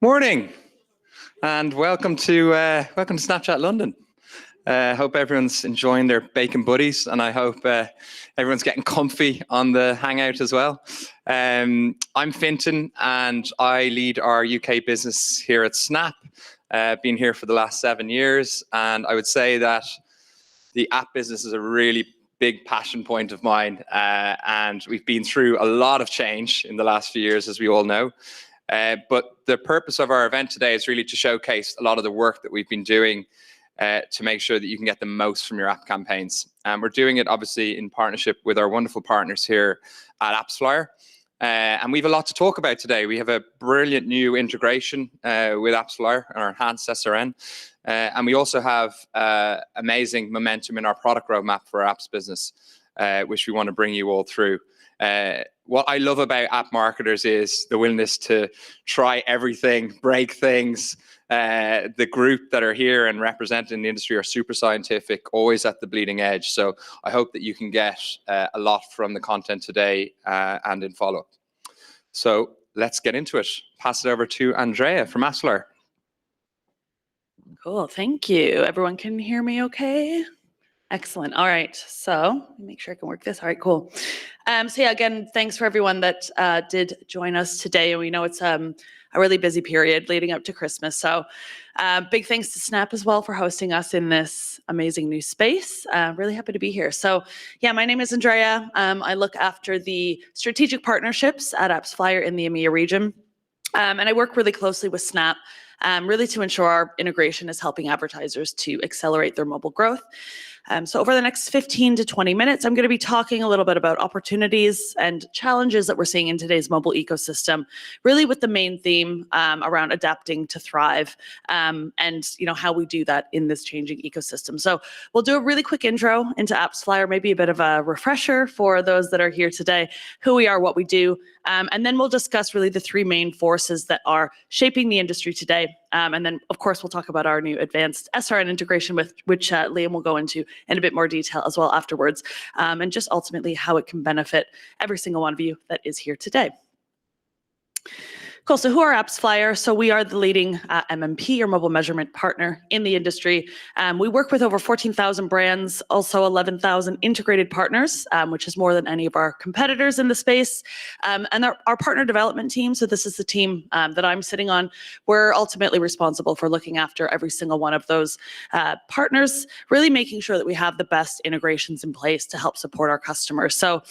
Morning, and welcome to Snapchat London. Hope everyone's enjoying their bacon buddies, and I hope everyone's getting comfy on the hangout as well. I'm Fintan, and I lead our UK business here at Snap. Been here for the last 7 years, and I would say that the app business is a really big passion point of mine, and we've been through a lot of change in the last few years, as we all know. But the purpose of our event today is really to showcase a lot of the work that we've been doing to make sure that you can get the most from your app campaigns. And we're doing it obviously in partnership with our wonderful partners here at AppsFlyer. And we have a lot to talk about today. We have a brilliant new integration with AppsFlyer, our enhanced SRN. And we also have amazing momentum in our product roadmap for our apps business, which we want to bring you all through. What I love about app marketers is the willingness to try everything, break things. The group that are here and representing the industry are super scientific, always at the bleeding edge. So I hope that you can get a lot from the content today and in follow-up. So let's get into it. Pass it over to Andrea from AppsFlyer. Cool, thank you. Everyone can hear me okay? Excellent. All right, so let me make sure I can work this. All right, cool. So yeah, again, thanks for everyone that did join us today. And we know it's a really busy period leading up to Christmas. So big thanks to Snap as well for hosting us in this amazing new space. Really happy to be here. So yeah, my name is Andrea. I look after the strategic partnerships at AppsFlyer in the EMEA region. And I work really closely with Snap really to ensure our integration is helping advertisers to accelerate their mobile growth. So over the next 15 to 20 minutes, I'm going to be talking a little bit about opportunities and challenges that we're seeing in today's mobile ecosystem, really with the main theme around adapting to thrive and how we do that in this changing ecosystem. So we'll do a really quick intro into AppsFlyer, maybe a bit of a refresher for those that are here today, who we are, what we do, and then we'll discuss really the three main forces that are shaping the industry today. And then, of course, we'll talk about our new advanced SRN integration, which Liam will go into in a bit more detail as well afterwards, and just ultimately how it can benefit every single one of you that is here today. Cool, so who are AppsFlyer? So we are the leading MMP or mobile measurement partner in the industry. We work with over 14,000 brands, also 11,000 integrated partners, which is more than any of our competitors in the space. And our partner development team, so this is the team that I'm sitting on, we're ultimately responsible for looking after every single one of those partners, really making sure that we have the best integrations in place to help support our customers. So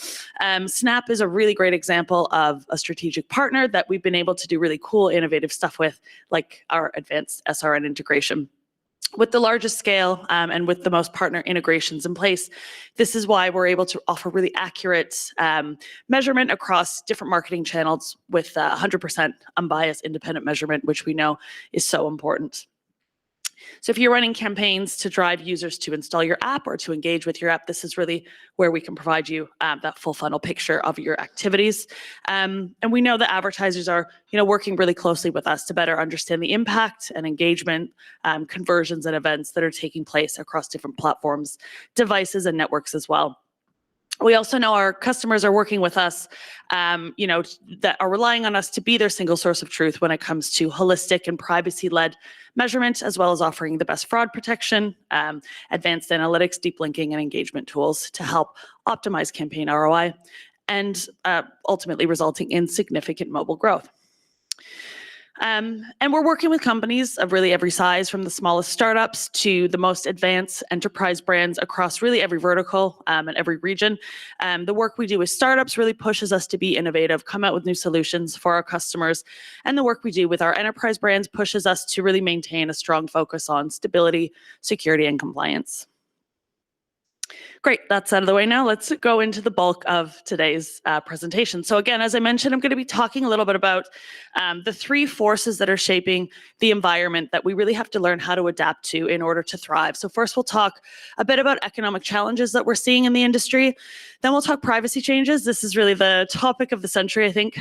Snap is a really great example of a strategic partner that we've been able to do really cool, innovative stuff with, like our advanced SRN integration. With the largest scale and with the most partner integrations in place, this is why we're able to offer really accurate measurement across different marketing channels with 100% unbiased independent measurement, which we know is so important. So if you're running campaigns to drive users to install your app or to engage with your app, this is really where we can provide you that full funnel picture of your activities. And we know that advertisers are working really closely with us to better understand the impact and engagement, conversions and events that are taking place across different platforms, devices and networks as well. We also know our customers are working with us, that are relying on us to be their single source of truth when it comes to holistic and privacy-led measurement, as well as offering the best fraud protection, advanced analytics, deep linking, and engagement tools to help optimize campaign ROI, and ultimately resulting in significant mobile growth. And we're working with companies of really every size, from the smallest startups to the most advanced enterprise brands across really every vertical and every region. The work we do with startups really pushes us to be innovative, come out with new solutions for our customers. And the work we do with our enterprise brands pushes us to really maintain a strong focus on stability, security, and compliance. Great, that's out of the way now. Let's go into the bulk of today's presentation. So again, as I mentioned, I'm going to be talking a little bit about the three forces that are shaping the environment that we really have to learn how to adapt to in order to thrive. So first, we'll talk a bit about economic challenges that we're seeing in the industry. Then we'll talk privacy changes. This is really the topic of the century, I think,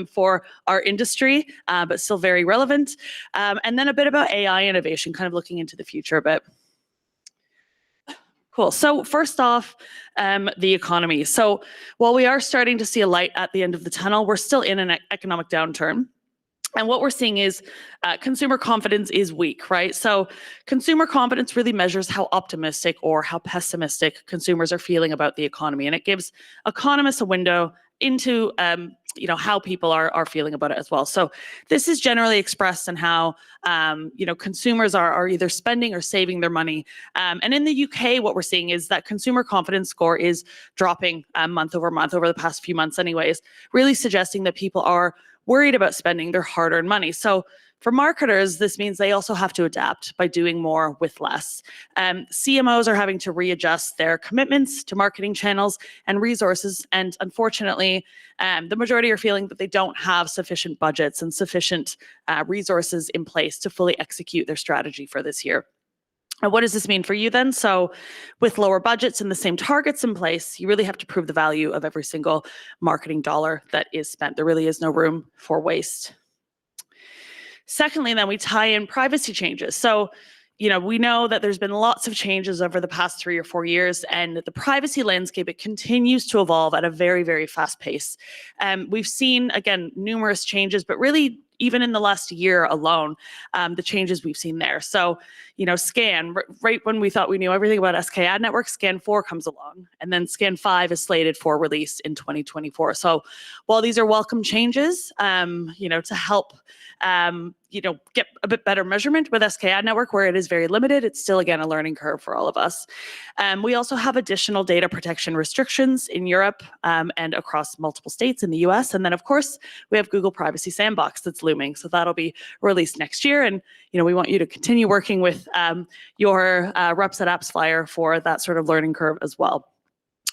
for our industry, but still very relevant. And then a bit about AI innovation, kind of looking into the future a bit. Cool. So first off, the economy. So while we are starting to see a light at the end of the tunnel, we're still in an economic downturn. And what we're seeing is consumer confidence is weak, right? So consumer confidence really measures how optimistic or how pessimistic consumers are feeling about the economy. And it gives economists a window into how people are feeling about it as well. So this is generally expressed in how consumers are either spending or saving their money. And in the UK, what we're seeing is that consumer confidence score is dropping month over month over the past few months anyways, really suggesting that people are worried about spending their hard-earned money. So for marketers, this means they also have to adapt by doing more with less. CMOs are having to readjust their commitments to marketing channels and resources. And unfortunately, the majority are feeling that they don't have sufficient budgets and sufficient resources in place to fully execute their strategy for this year. And what does this mean for you then? So with lower budgets and the same targets in place, you really have to prove the value of every single marketing dollar that is spent. There really is no room for waste. Secondly, then we tie in privacy changes. So, we know that there's been lots of changes over the past 3 or 4 years, and the privacy landscape, it continues to evolve at a very, very fast pace. We've seen, again, numerous changes, but really even in the last year alone, the changes we've seen there. So, Scan, right when we thought we knew everything about SK Ad Network, Scan 4 comes along, and then Scan 5 is slated for release in 2024. So while these are welcome changes, to help get a bit better measurement with SK Ad Network, where it is very limited, it's still, again, a learning curve for all of us. We also have additional data protection restrictions in Europe and across multiple states in the US. And then, of course, we have Google Privacy Sandbox that's looming. So that'll be released next year. And, we want you to continue working with your reps at AppsFlyer for that sort of learning curve as well.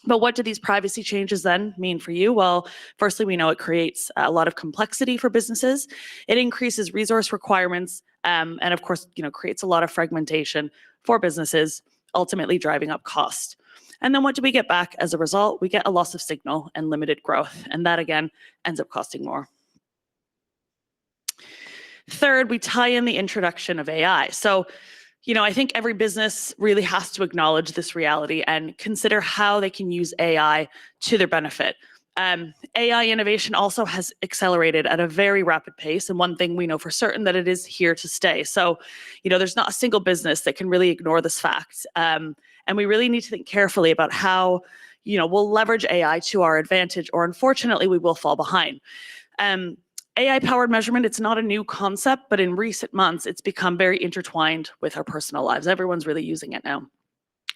But what do these privacy changes then mean for you? Well, firstly, we know it creates a lot of complexity for businesses. It increases resource requirements and of course, creates a lot of fragmentation for businesses, ultimately driving up cost. And then what do we get back as a result? We get a loss of signal and limited growth. And that, again, ends up costing more. Third, we tie in the introduction of AI. So, I think every business really has to acknowledge this reality and consider how they can use AI to their benefit. AI innovation also has accelerated at a very rapid pace. And one thing we know for certain that it is here to stay. So, there's not a single business that can really ignore this fact. And we really need to think carefully about how, we'll leverage AI to our advantage, or unfortunately, we will fall behind. AI-powered measurement, it's not a new concept, but in recent months, it's become very intertwined with our personal lives. Everyone's really using it now.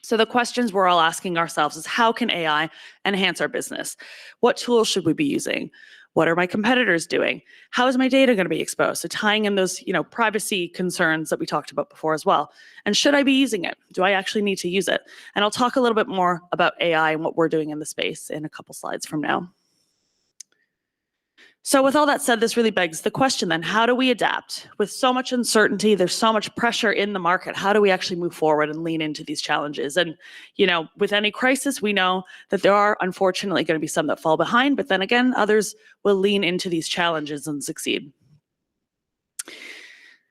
So the questions we're all asking ourselves is, how can AI enhance our business? What tools should we be using? What are my competitors doing? How is my data going to be exposed? So tying in those, privacy concerns that we talked about before as well. And should I be using it? Do I actually need to use it? And I'll talk a little bit more about AI and what we're doing in the space in a couple slides from now. So with all that said, this really begs the question then, how do we adapt? With so much uncertainty, there's so much pressure in the market, how do we actually move forward and lean into these challenges? And, with any crisis, we know that there are unfortunately going to be some that fall behind, but then again, others will lean into these challenges and succeed.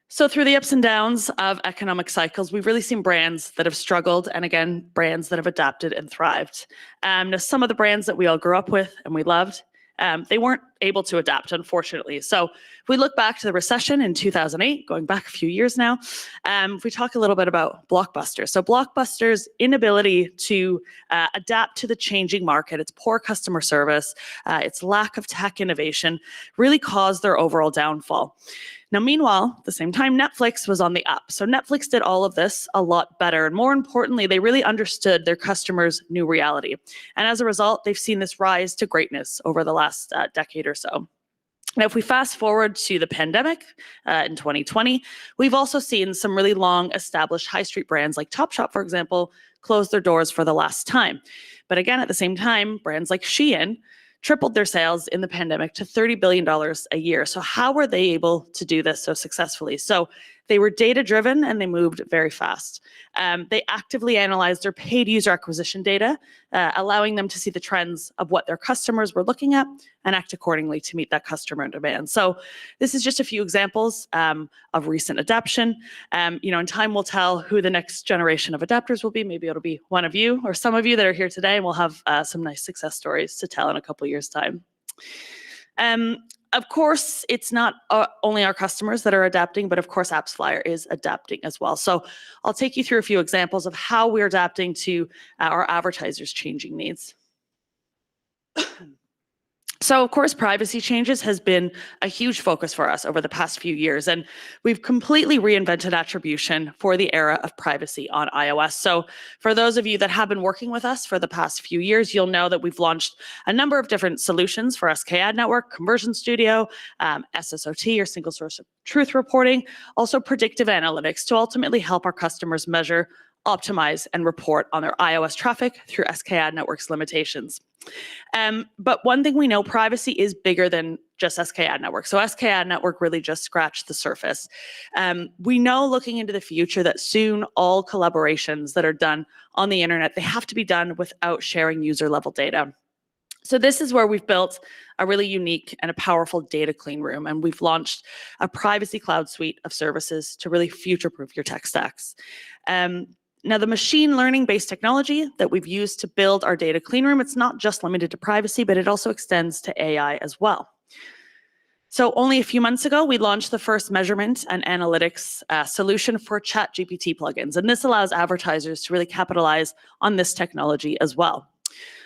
So through the ups and downs of economic cycles, we've really seen brands that have struggled, and again, brands that have adapted and thrived. Now, some of the brands that we all grew up with and we loved, they weren't able to adapt, unfortunately. So if we look back to the recession in 2008, going back a few years now, if we talk a little bit about Blockbuster. So Blockbuster's inability to adapt to the changing market, its poor customer service, its lack of tech innovation really caused their overall downfall. Now, meanwhile, at the same time, Netflix was on the up. So Netflix did all of this a lot better. And more importantly, they really understood their customers' new reality. And as a result, they've seen this rise to greatness over the last decade or so. Now, if we fast forward to the pandemic in 2020, we've also seen some really long established high street brands like Topshop, for example, close their doors for the last time. But again, at the same time, brands like Shein tripled their sales in the pandemic to $30 billion a year. So how were they able to do this so successfully? So they were data-driven and they moved very fast. They actively analyzed their paid user acquisition data, allowing them to see the trends of what their customers were looking at and act accordingly to meet that customer demand. So this is just a few examples of recent adaptation. And time will tell who the next generation of adapters will be. Maybe it'll be one of you or some of you that are here today, and we'll have some nice success stories to tell in a couple years' time. Of course, it's not only our customers that are adapting, but of course, AppsFlyer is adapting as well. So I'll take you through a few examples of how we're adapting to our advertisers' changing needs. So, of course, privacy changes has been a huge focus for us over the past few years, and we've completely reinvented attribution for the era of privacy on iOS. So, for those of you that have been working with us for the past few years, you'll know that we've launched a number of different solutions for SK Ad Network, Conversion Studio, SSOT, or Single Source of Truth reporting, also predictive analytics to ultimately help our customers measure, optimize, and report on their iOS traffic through SK Ad Network's limitations. But one thing we know, privacy is bigger than just SK Ad Network. So SK Ad Network really just scratched the surface. We know looking into the future that soon all collaborations that are done on the internet, they have to be done without sharing user level data. So this is where we've built a really unique and a powerful data clean room, and we've launched a privacy cloud suite of services to really future-proof your tech stacks. Now, the machine learning-based technology that we've used to build our data clean room, it's not just limited to privacy, but it also extends to AI as well. So only a few months ago, we launched the first measurement and analytics solution for ChatGPT plugins, and this allows advertisers to really capitalize on this technology as well.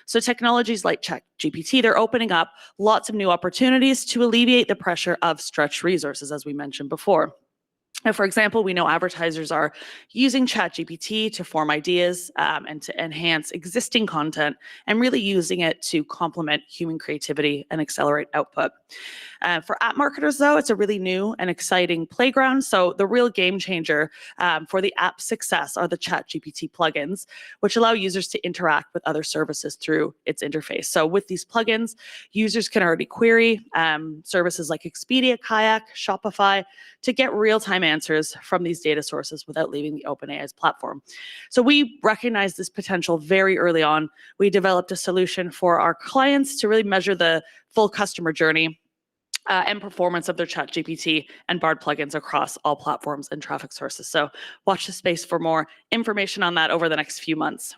So technologies like ChatGPT, they're opening up lots of new opportunities to alleviate the pressure of stretched resources, as we mentioned before. Now, for example, we know advertisers are using ChatGPT to form ideas and to enhance existing content and really using it to complement human creativity and accelerate output. For app marketers, though, it's a really new and exciting playground. So the real game changer for the app success are the ChatGPT plugins, which allow users to interact with other services through its interface. So with these plugins, users can already query services like Expedia, Kayak, Shopify to get real-time answers from these data sources without leaving the OpenAI's platform. So we recognized this potential very early on. We developed a solution for our clients to really measure the full customer journey and performance of their ChatGPT and Bard plugins across all platforms and traffic sources. So watch the space for more information on that over the next few months.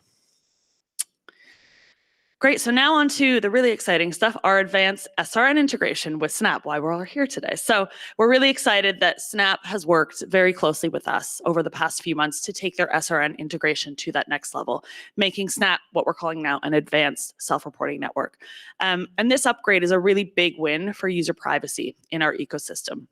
Great, so now on to the really exciting stuff, our advanced SRN integration with Snap, why we're all here today. So we're really excited that Snap has worked very closely with us over the past few months to take their SRN integration to that next level, making Snap what we're calling now an advanced self-reporting network. And this upgrade is a really big win for user privacy in our ecosystem.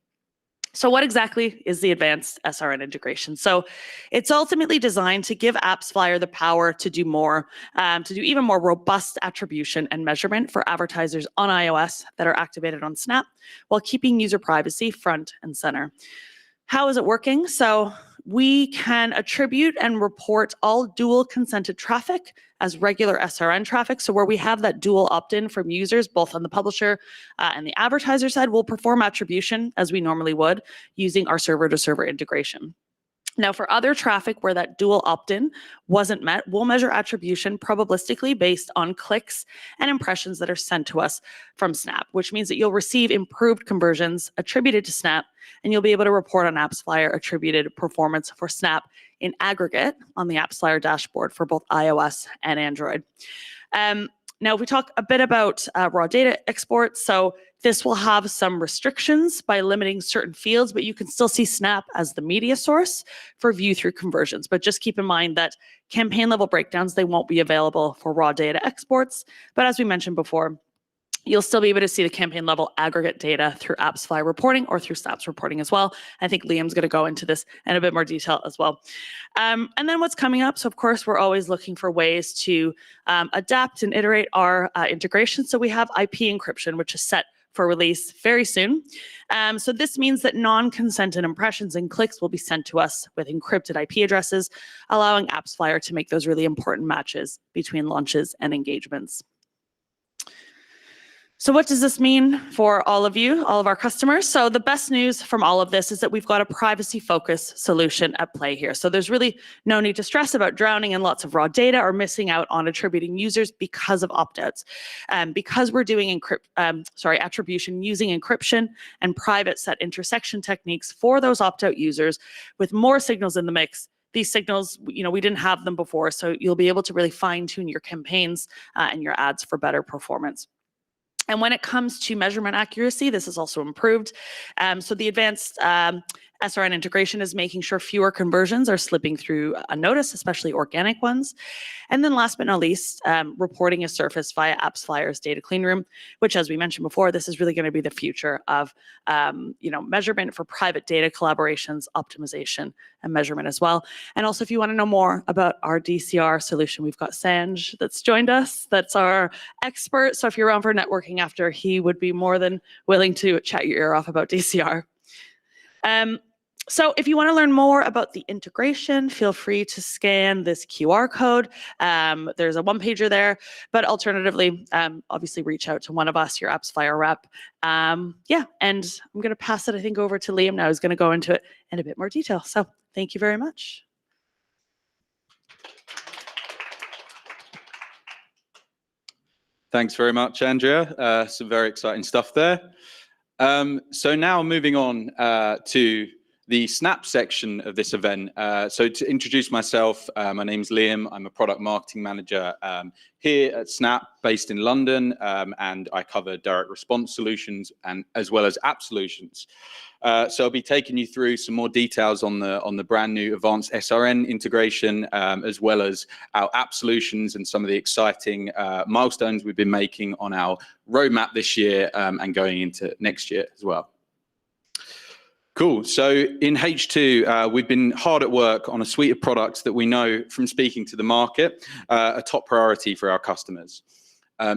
So what exactly is the advanced SRN integration? So it's ultimately designed to give AppsFlyer the power to do more, to do even more robust attribution and measurement for advertisers on iOS that are activated on Snap, while keeping user privacy front and center. How is it working? So we can attribute and report all dual consented traffic as regular SRN traffic. So where we have that dual opt-in from users, both on the publisher and the advertiser side, we'll perform attribution as we normally would using our server-to-server integration. Now, for other traffic where that dual opt-in wasn't met, we'll measure attribution probabilistically based on clicks and impressions that are sent to us from Snap, which means that you'll receive improved conversions attributed to Snap, and you'll be able to report on AppsFlyer attributed performance for Snap in aggregate on the AppsFlyer dashboard for both iOS and Android. Now, if we talk a bit about raw data export, so this will have some restrictions by limiting certain fields, but you can still see Snap as the media source for view through conversions. But just keep in mind that campaign level breakdowns, they won't be available for raw data exports. But as we mentioned before, you'll still be able to see the campaign level aggregate data through AppsFlyer reporting or through Snap's reporting as well. I think Liam's going to go into this in a bit more detail as well. And then what's coming up? So of course, we're always looking for ways to adapt and iterate our integration. So we have IP encryption, which is set for release very soon. So this means that non-consented impressions and clicks will be sent to us with encrypted IP addresses, allowing AppsFlyer to make those really important matches between launches and engagements. So what does this mean for all of you, all of our customers? So the best news from all of this is that we've got a privacy-focused solution at play here. So there's really no need to stress about drowning in lots of raw data or missing out on attributing users because of opt-outs. Because we're doing attribution using encryption and private set intersection techniques for those opt-out users with more signals in the mix. These signals, we didn't have them before, so you'll be able to really fine-tune your campaigns and your ads for better performance. And when it comes to measurement accuracy, this is also improved. So the advanced SRN integration is making sure fewer conversions are slipping through unnoticed, especially organic ones. And then last but not least, reporting is surfaced via AppsFlyer's data clean room, which, as we mentioned before, this is really going to be the future of measurement for private data collaborations, optimization, and measurement as well. And also, if you want to know more about our DCR solution, we've got Sanj that's joined us. That's our expert. So if you're around for networking after, he would be more than willing to chat your ear off about DCR. So if you want to learn more about the integration, feel free to scan this QR code. There's a one-pager there, but alternatively, obviously reach out to one of us, your AppsFlyer rep. Yeah, and I'm going to pass it, I think, over to Liam now, who's going to go into it in a bit more detail. So thank you very much. Thanks very much, Andrea. Some very exciting stuff there. So now moving on to the Snap section of this event. So to introduce myself, my name's Liam. I'm a product marketing manager here at Snap, based in London, and I cover direct response solutions and as well as app solutions. So I'll be taking you through some more details on the brand new advanced SRN integration, as well as our app solutions and some of the exciting milestones we've been making on our roadmap this year and going into next year as well. Cool. So in H2, we've been hard at work on a suite of products that we know from speaking to the market, a top priority for our customers.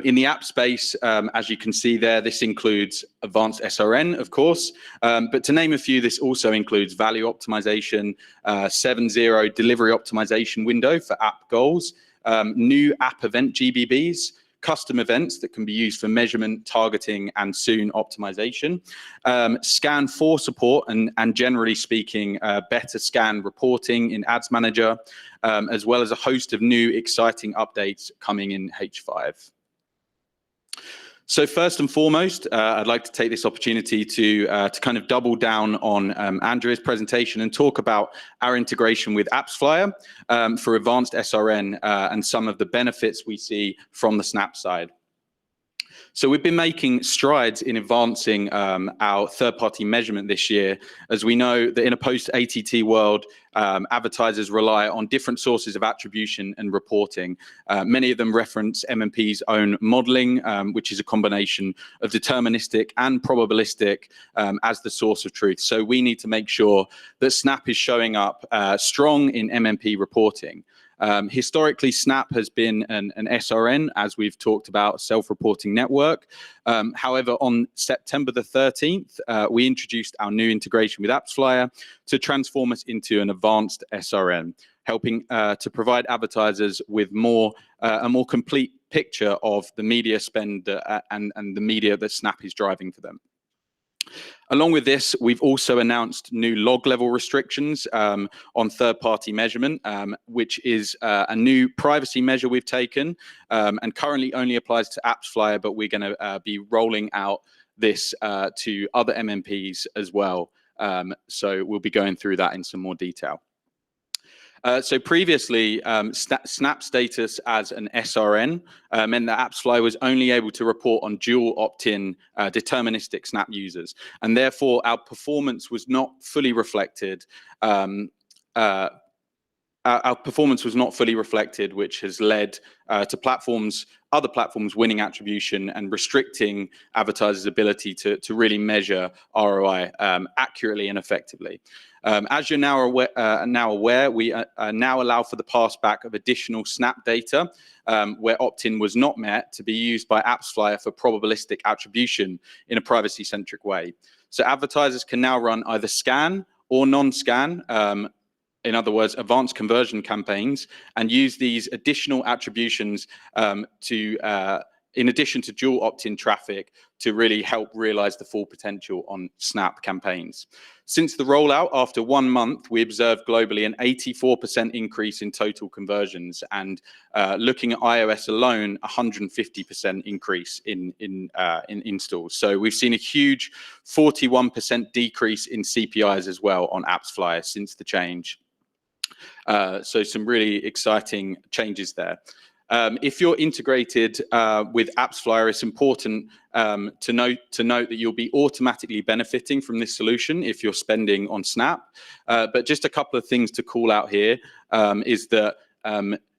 In the app space, as you can see there, this includes advanced SRN, of course, but to name a few, this also includes value optimization, 7.0 delivery optimization window for app goals, new app event GBBs, custom events that can be used for measurement, targeting, and soon optimization, scan for support, and generally speaking, better scan reporting in Ads Manager, as well as a host of new exciting updates coming in H5. So first and foremost, I'd like to take this opportunity to kind of double down on Andrea's presentation and talk about our integration with AppsFlyer for advanced SRN and some of the benefits we see from the Snap side. So we've been making strides in advancing our third-party measurement this year, as we know that in a post-ATT world, advertisers rely on different sources of attribution and reporting. Many of them reference MMP's own modeling, which is a combination of deterministic and probabilistic as the source of truth. So we need to make sure that Snap is showing up strong in MMP reporting. Historically, Snap has been an SRN, as we've talked about, self-reporting network. However, on September the 13th, we introduced our new integration with AppsFlyer to transform us into an advanced SRN, helping to provide advertisers with a more complete picture of the media spend and the media that Snap is driving for them. Along with this, we've also announced new log level restrictions on third-party measurement, which is a new privacy measure we've taken and currently only applies to AppsFlyer, but we're going to be rolling out this to other MMPs as well. So we'll be going through that in some more detail. So previously, Snap status as an SRN meant that AppsFlyer was only able to report on dual opt-in deterministic Snap users, and therefore our performance was not fully reflected. Our performance was not fully reflected, which has led to other platforms winning attribution and restricting advertisers' ability to really measure ROI accurately and effectively. As you're now aware, we now allow for the passback of additional Snap data where opt-in was not met to be used by AppsFlyer for probabilistic attribution in a privacy-centric way. So advertisers can now run either scan or non-scan, in other words, advanced conversion campaigns, and use these additional attributions in addition to dual opt-in traffic to really help realize the full potential on Snap campaigns. Since the rollout, after 1 month, we observed globally an 84% increase in total conversions, and looking at iOS alone, 150% increase in installs. So we've seen a huge 41% decrease in CPIs as well on AppsFlyer since the change. So some really exciting changes there. If you're integrated with AppsFlyer, it's important to note that you'll be automatically benefiting from this solution if you're spending on Snap. But just a couple of things to call out here is that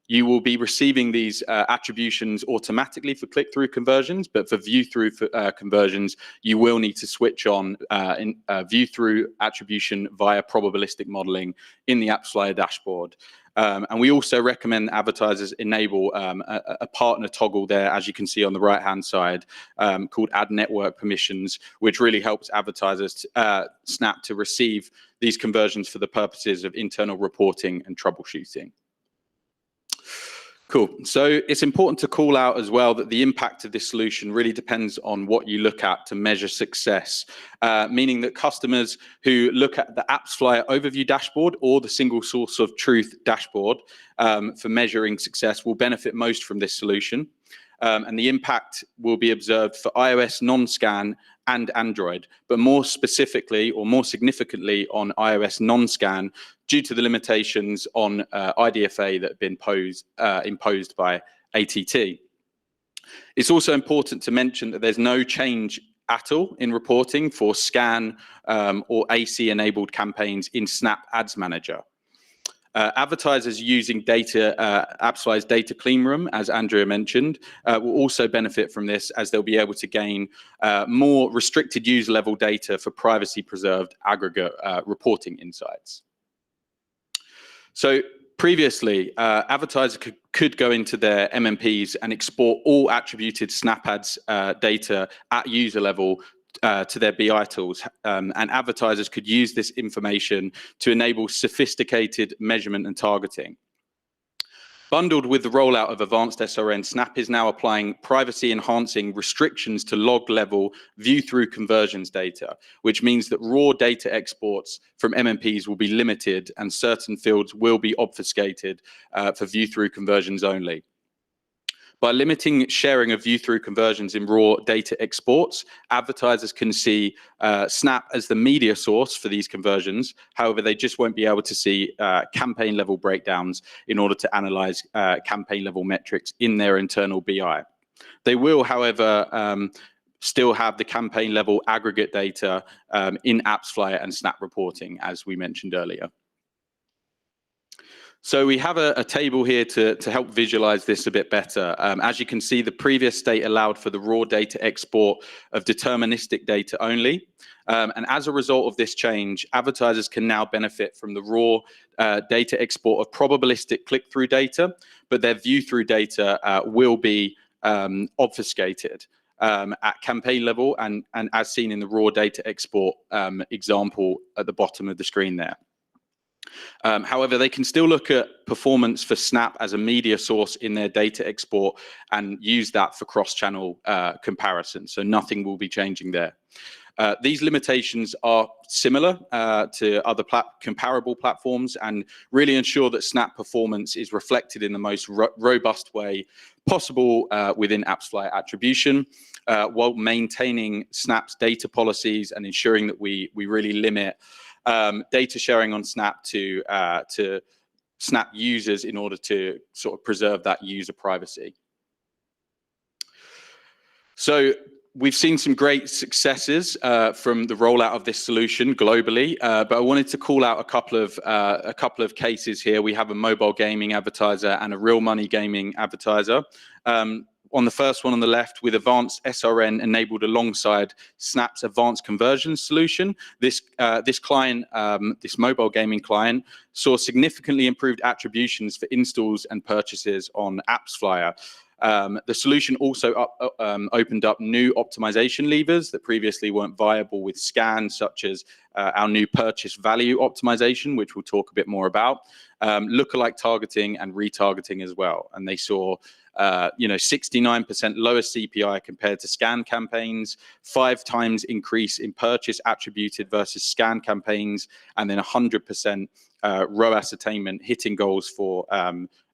you will be receiving these attributions automatically for click-through conversions, but for view-through conversions, you will need to switch on view-through attribution via probabilistic modeling in the AppsFlyer dashboard. And we also recommend advertisers enable a partner toggle there, as you can see on the right-hand side, called Add Network Permissions, which really helps advertisers Snap to receive these conversions for the purposes of internal reporting and troubleshooting. Cool. So it's important to call out as well that the impact of this solution really depends on what you look at to measure success, meaning that customers who look at the AppsFlyer overview dashboard or the single source of truth dashboard for measuring success will benefit most from this solution. And the impact will be observed for iOS non-scan and Android, but more specifically or more significantly on iOS non-scan due to the limitations on IDFA that have been imposed by ATT. It's also important to mention that there's no change at all in reporting for scan or AC-enabled campaigns in Snap Ads Manager. Advertisers using AppsFlyer's data clean room, as Andrea mentioned, will also benefit from this, as they'll be able to gain more restricted user level data for privacy preserved aggregate reporting insights. So previously, advertisers could go into their MMPs and export all attributed Snap Ads data at user level to their BI tools, and advertisers could use this information to enable sophisticated measurement and targeting. Bundled with the rollout of advanced SRN, Snap is now applying privacy-enhancing restrictions to log-level view-through conversions data, which means that raw data exports from MMPs will be limited and certain fields will be obfuscated for view-through conversions only. By limiting sharing of view-through conversions in raw data exports, advertisers can see Snap as the media source for these conversions. However, they just won't be able to see campaign-level breakdowns in order to analyze campaign-level metrics in their internal BI. They will, however, still have the campaign-level aggregate data in AppsFlyer and Snap reporting, as we mentioned earlier. So we have a table here to help visualize this a bit better. As you can see, the previous state allowed for the raw data export of deterministic data only. And as a result of this change, advertisers can now benefit from the raw data export of probabilistic click-through data, but their view-through data will be obfuscated at campaign level and as seen in the raw data export example at the bottom of the screen there. However, they can still look at performance for Snap as a media source in their data export and use that for cross-channel comparison. So nothing will be changing there. These limitations are similar to other comparable platforms and really ensure that Snap performance is reflected in the most robust way possible within AppsFlyer attribution, while maintaining Snap's data policies and ensuring that we really limit data sharing on Snap to Snap users in order to sort of preserve that user privacy. So we've seen some great successes from the rollout of this solution globally, but I wanted to call out a couple of cases here. We have a mobile gaming advertiser and a real money gaming advertiser. On the first one on the left, with advanced SRN enabled alongside Snap's advanced conversion solution, this client, this mobile gaming client, saw significantly improved attributions for installs and purchases on AppsFlyer. The solution also opened up new optimization levers that previously weren't viable with Scan, such as our new purchase value optimization, which we'll talk a bit more about, lookalike targeting and retargeting as well. And they saw 69% lower CPI compared to Scan campaigns, 5 times increase in purchase attributed versus Scan campaigns, and then 100% ROAS attainment, hitting goals for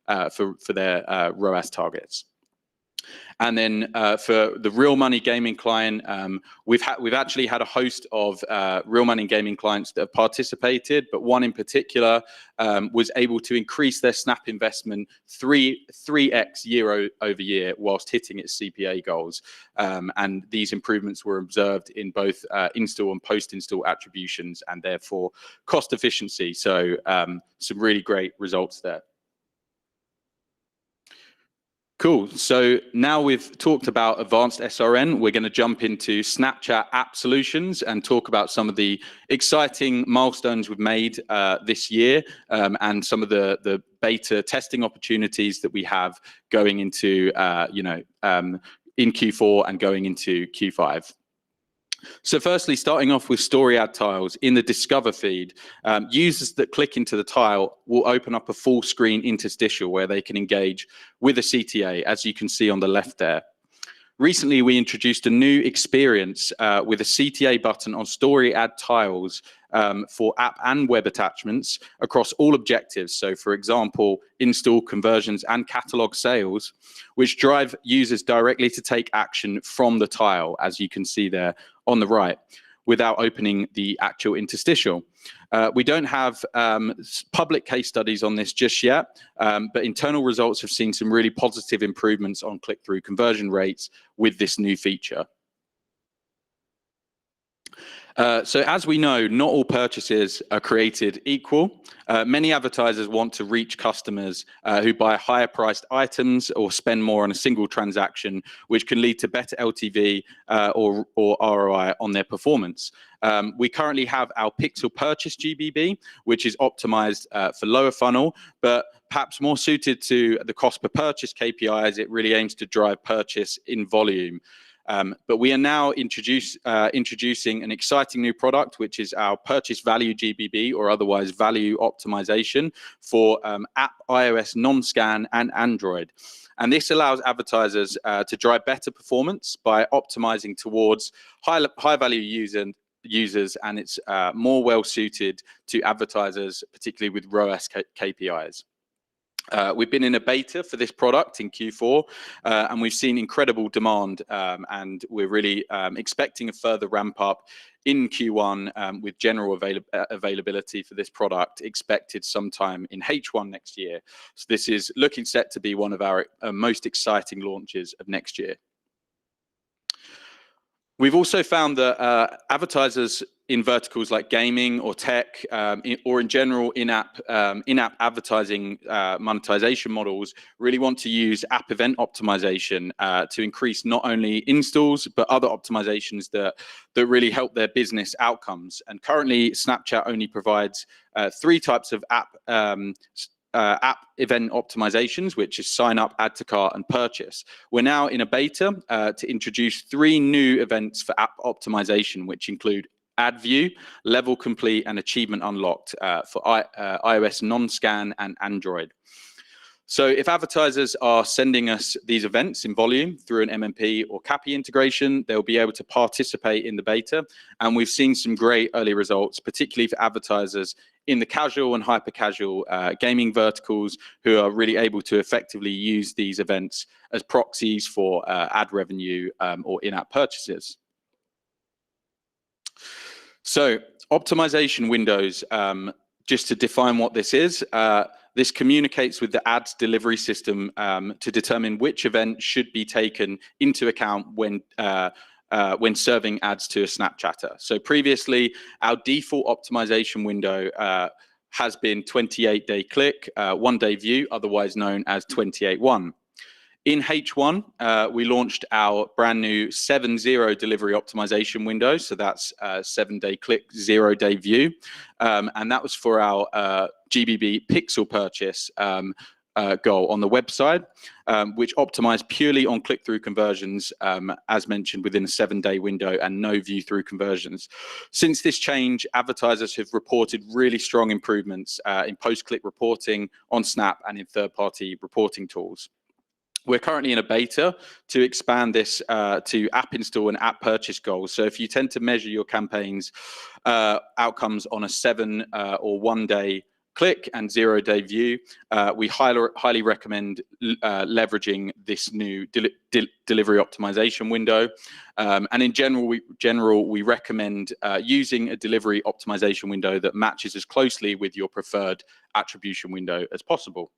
their ROAS targets. And then for the real money gaming client, we've actually had a host of real money gaming clients that have participated, but one in particular was able to increase their Snap investment 3x year over year whilst hitting its CPA goals. And these improvements were observed in both install and post-install attributions and therefore cost efficiency. So some really great results there. Cool. So now we've talked about advanced SRN, we're going to jump into Snapchat app solutions and talk about some of the exciting milestones we've made this year and some of the beta testing opportunities that we have going into, in Q4 and going into Q5. So firstly, starting off with story ad tiles in the Discover feed, users that click into the tile will open up a full screen interstitial where they can engage with a CTA, as you can see on the left there. Recently, we introduced a new experience with a CTA button on story ad tiles for app and web attachments across all objectives. So for example, install, conversions, and catalog sales, which drive users directly to take action from the tile, as you can see there on the right, without opening the actual interstitial. We don't have public case studies on this just yet, but internal results have seen some really positive improvements on click-through conversion rates with this new feature. So as we know, not all purchases are created equal. Many advertisers want to reach customers who buy higher priced items or spend more on a single transaction, which can lead to better LTV or ROI on their performance. We currently have our Pixel Purchase GBB, which is optimized for lower funnel, but perhaps more suited to the cost per purchase KPIs. It really aims to drive purchase in volume. But we are now introducing an exciting new product, which is our Purchase Value GBB, or otherwise Value Optimization for app, iOS, non-scan, and Android. And this allows advertisers to drive better performance by optimizing towards high-value users, and it's more well-suited to advertisers, particularly with ROAS KPIs. We've been in a beta for this product in Q4, and we've seen incredible demand, and we're really expecting a further ramp up in Q1 with general availability for this product expected sometime in H1 next year. So this is looking set to be one of our most exciting launches of next year. We've also found that advertisers in verticals like gaming or tech, or in general in-app advertising monetization models, really want to use app event optimization to increase not only installs but other optimizations that really help their business outcomes. And currently, Snapchat only provides 3 types of app event optimizations, which is sign up, add to cart, and purchase. We're now in a beta to introduce 3 new events for app optimization, which include Ad View, Level Complete, and Achievement Unlocked for iOS non-scan and Android. So if advertisers are sending us these events in volume through an MMP or CAPI integration, they'll be able to participate in the beta. And we've seen some great early results, particularly for advertisers in the casual and hyper-casual gaming verticals who are really able to effectively use these events as proxies for ad revenue or in-app purchases. So optimization windows, just to define what this is, this communicates with the ads delivery system to determine which event should be taken into account when serving ads to a Snapchatter. So previously, our default optimization window has been 28-day click, 1-day view, otherwise known as 28-1. In H1, we launched our brand new 7-0 delivery optimization window. So that's 7-day click, 0-day view. And that was for our GBB Pixel Purchase goal on the website, which optimized purely on click-through conversions, as mentioned, within a 7-day window and no view-through conversions. Since this change, advertisers have reported really strong improvements in post-click reporting on Snap and in third-party reporting tools. We're currently in a beta to expand this to app install and app purchase goals. So if you tend to measure your campaigns outcomes on a 7 or 1-day click and 0-day view. We highly recommend leveraging this new delivery optimization window. And in general, we recommend using a delivery optimization window that matches as closely with your preferred attribution window as possible.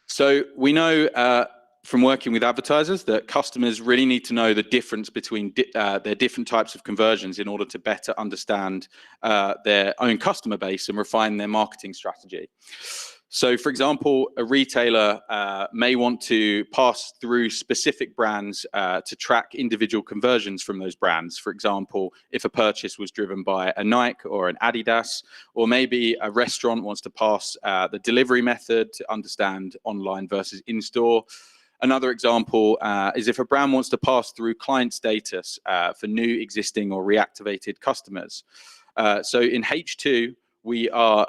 So we know from working with advertisers that customers really need to know the difference between their different types of conversions in order to better understand their own customer base and refine their marketing strategy. So, for example, a retailer may want to pass through specific brands to track individual conversions from those brands. For example, if a purchase was driven by a Nike or an Adidas, or maybe a restaurant wants to pass the delivery method to understand online versus in-store. Another example is if a brand wants to pass through client status for new, existing, or reactivated customers. So in H2, we are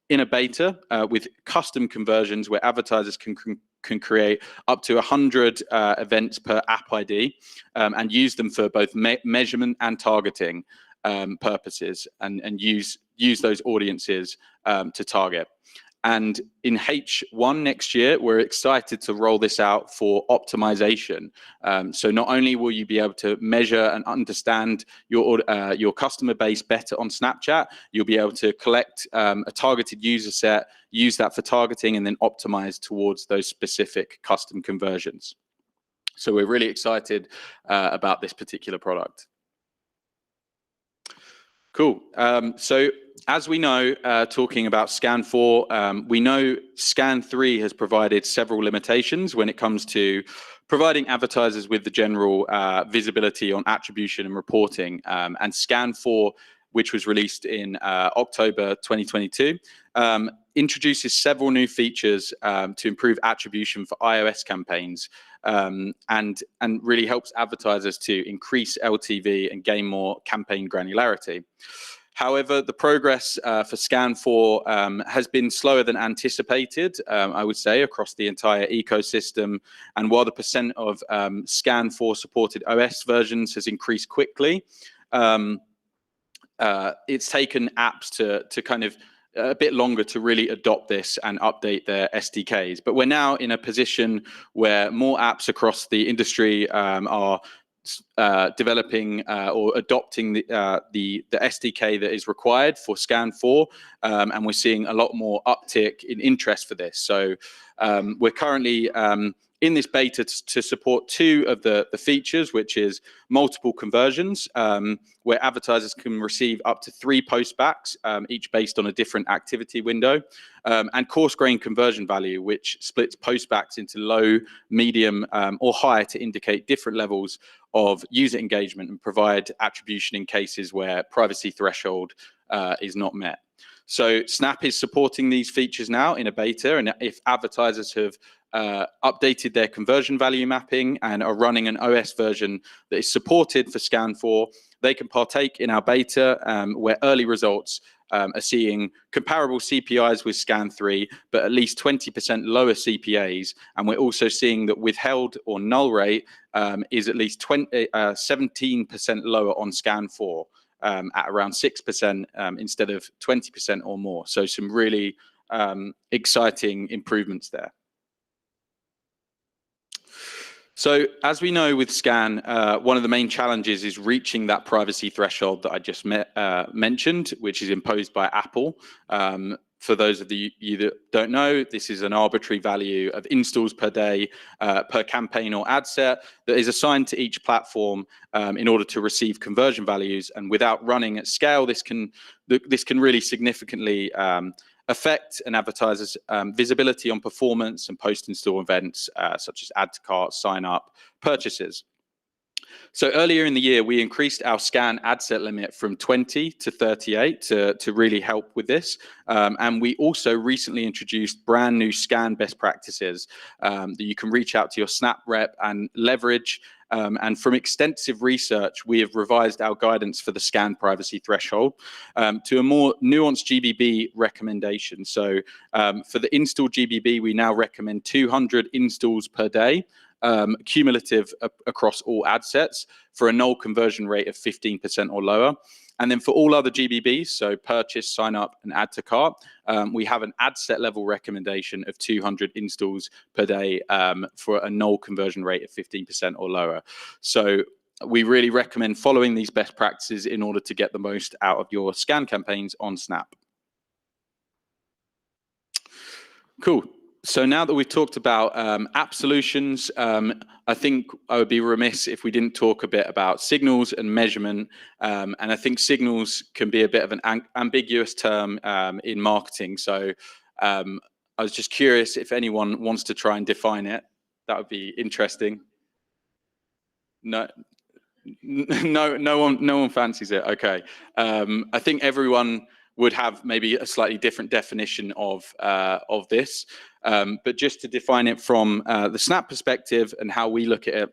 in a beta with custom conversions where advertisers can create up to 100 events per app ID and use them for both measurement and targeting purposes and use those audiences to target. And in H1 next year, we're excited to roll this out for optimization. So not only will you be able to measure and understand your customer base better on Snapchat, you'll be able to collect a targeted user set, use that for targeting, and then optimize towards those specific custom conversions. So we're really excited about this particular product. Cool. So as we know, talking about Scan 4, we know Scan 3 has provided several limitations when it comes to providing advertisers with the general visibility on attribution and reporting. And Scan 4, which was released in October 2022, introduces several new features to improve attribution for iOS campaigns and really helps advertisers to increase LTV and gain more campaign granularity. However, the progress for Scan 4 has been slower than anticipated, I would say, across the entire ecosystem. And while the percent of Scan 4 supported OS versions has increased quickly, it's taken apps to kind of a bit longer to really adopt this and update their SDKs. But we're now in a position where more apps across the industry are developing or adopting the SDK that is required for Scan 4, and we're seeing a lot more uptick in interest for this. So we're currently in this beta to support two of the features, which is multiple conversions, where advertisers can receive up to 3 postbacks, each based on a different activity window, and coarse grain conversion value, which splits postbacks into low, medium, or high to indicate different levels of user engagement and provide attribution in cases where privacy threshold is not met. So Snap is supporting these features now in a beta, and if advertisers have updated their conversion value mapping and are running an OS version that is supported for Scan 4, they can partake in our beta, where early results are seeing comparable CPIs with Scan 3, but at least 20% lower CPAs. And we're also seeing that withheld or null rate is at least 17% lower on Scan 4, at around 6% instead of 20% or more. So some really exciting improvements there. So as we know with Scan, one of the main challenges is reaching that privacy threshold that I just mentioned, which is imposed by Apple. For those of you that don't know, this is an arbitrary value of installs per day, per campaign or ad set that is assigned to each platform in order to receive conversion values. And without running at scale, this can really significantly affect an advertiser's visibility on performance and post-install events such as add to cart, sign up, purchases. So earlier in the year, we increased our Scan ad set limit from 20 to 38 to really help with this. And we also recently introduced brand new Scan best practices that you can reach out to your Snap rep and leverage. And from extensive research, we have revised our guidance for the Scan privacy threshold to a more nuanced GBB recommendation. So for the install GBB, we now recommend 200 installs per day. cumulative across all ad sets for a null conversion rate of 15% or lower. And then for all other GBBs, so purchase, sign up, and add to cart, we have an ad set level recommendation of 200 installs per day for a null conversion rate of 15% or lower. So we really recommend following these best practices in order to get the most out of your scan campaigns on Snap. Cool. So now that we've talked about app solutions, I think I would be remiss if we didn't talk a bit about signals and measurement. And I think signals can be a bit of an ambiguous term in marketing. So I was just curious if anyone wants to try and define it. That would be interesting. No, no one fancies it. Okay. I think everyone would have maybe a slightly different definition of this. But just to define it from the Snap perspective and how we look at it,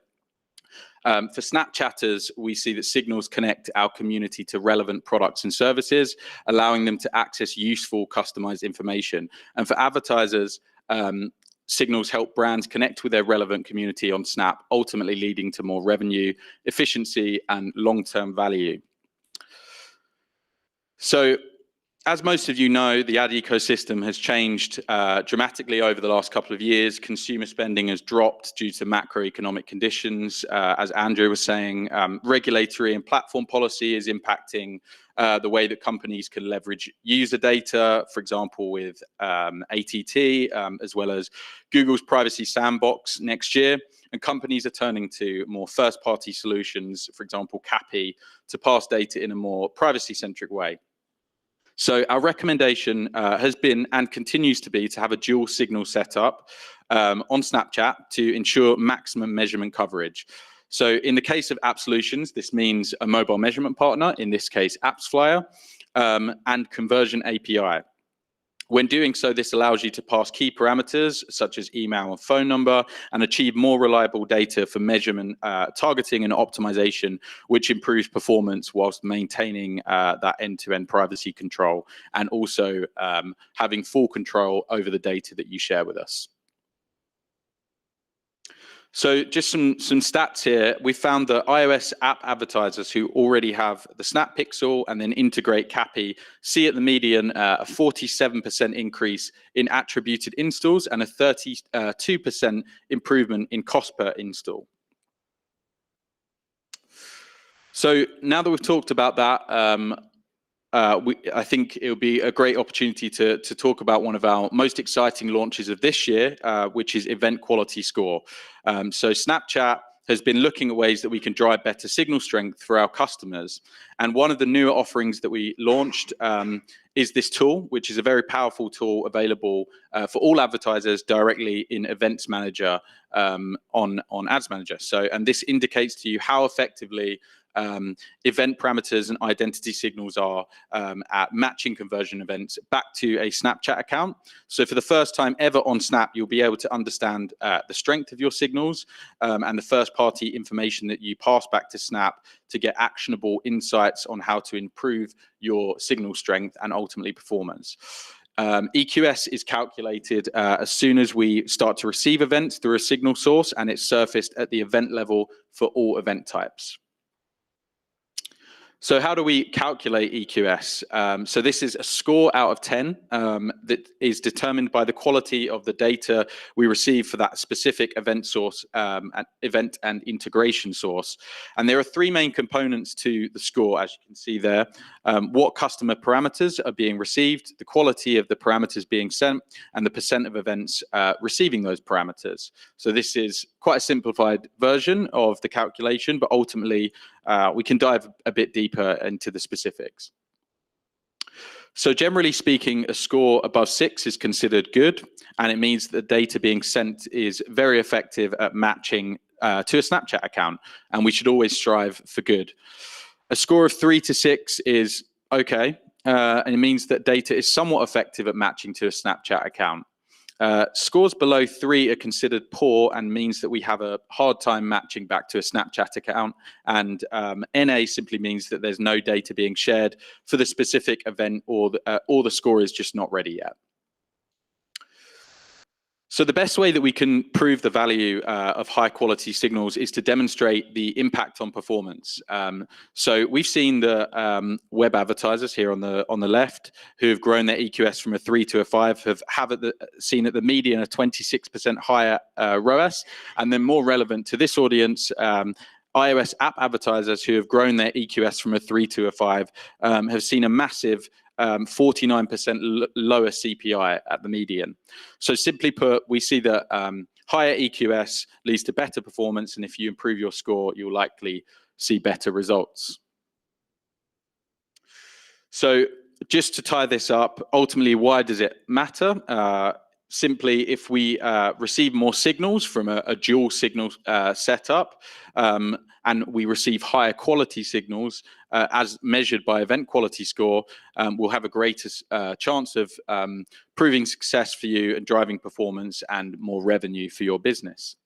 for Snapchatters, we see that signals connect our community to relevant products and services, allowing them to access useful, customized information. And for advertisers, signals help brands connect with their relevant community on Snap, ultimately leading to more revenue, efficiency, and long-term value. So, as most of you know, the ad ecosystem has changed dramatically over the last couple of years. Consumer spending has dropped due to macroeconomic conditions. As Andrew was saying, regulatory and platform policy is impacting the way that companies can leverage user data, for example, with ATT, as well as Google's privacy sandbox next year. And companies are turning to more first-party solutions, for example, CAPI, to pass data in a more privacy-centric way. So our recommendation has been and continues to be to have a dual signal setup on Snapchat to ensure maximum measurement coverage. So in the case of App Solutions, this means a mobile measurement partner, in this case, AppsFlyer, and conversion API. When doing so, this allows you to pass key parameters such as email and phone number and achieve more reliable data for measurement, targeting and optimization, which improves performance whilst maintaining that end-to-end privacy control and also having full control over the data that you share with us. So just some stats here. We found that iOS app advertisers who already have the Snap Pixel and then integrate CAPI see at the median a 47% increase in attributed installs and a 32% improvement in cost per install. So now that we've talked about that, I think it would be a great opportunity to talk about one of our most exciting launches of this year, which is Event Quality Score. So Snapchat has been looking at ways that we can drive better signal strength for our customers. And one of the newer offerings that we launched is this tool, which is a very powerful tool available for all advertisers directly in Events Manager on Ads Manager. So, and this indicates to you how effectively event parameters and identity signals are at matching conversion events back to a Snapchat account. So for the first time ever on Snap, you'll be able to understand the strength of your signals and the first-party information that you pass back to Snap to get actionable insights on how to improve your signal strength and ultimately performance. EQS is calculated as soon as we start to receive events through a signal source, and it's surfaced at the event level for all event types. So how do we calculate EQS? So this is a score out of 10 that is determined by the quality of the data we receive for that specific event source, event and integration source. And there are three main components to the score, as you can see there. What customer parameters are being received, the quality of the parameters being sent, and the percent of events receiving those parameters. So this is quite a simplified version of the calculation, but ultimately we can dive a bit deeper into the specifics. So generally speaking, a score above 6 is considered good, and it means that the data being sent is very effective at matching to a Snapchat account, and we should always strive for good. A score of 3 to 6 is okay, and it means that data is somewhat effective at matching to a Snapchat account. Scores below 3 are considered poor and means that we have a hard time matching back to a Snapchat account. And NA simply means that there's no data being shared for the specific event, or the score is just not ready yet. So the best way that we can prove the value of high quality signals is to demonstrate the impact on performance. So we've seen the web advertisers here on the left who have grown their EQS from a 3 to a 5 have seen at the median a 26% higher ROAS, and then more relevant to this audience, iOS app advertisers who have grown their EQS from a 3 to a 5 have seen a massive 49% lower CPI at the median. So simply put, we see that higher EQS leads to better performance, and if you improve your score, you'll likely see better results. So just to tie this up, ultimately, why does it matter? Simply, if we receive more signals from a dual signal setup, and we receive higher quality signals as measured by event quality score, we'll have a greater chance of proving success for you and driving performance and more revenue for your business.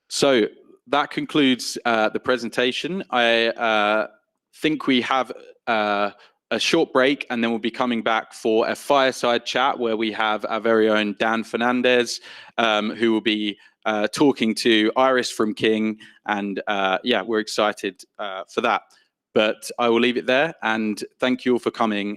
So that concludes the presentation. I think we have a short break, and then we'll be coming back for a fireside chat where we have our very own Dan Fernandez, who will be talking to Iris from King, and yeah, we're excited for that. But I will leave it there, and thank you all for coming.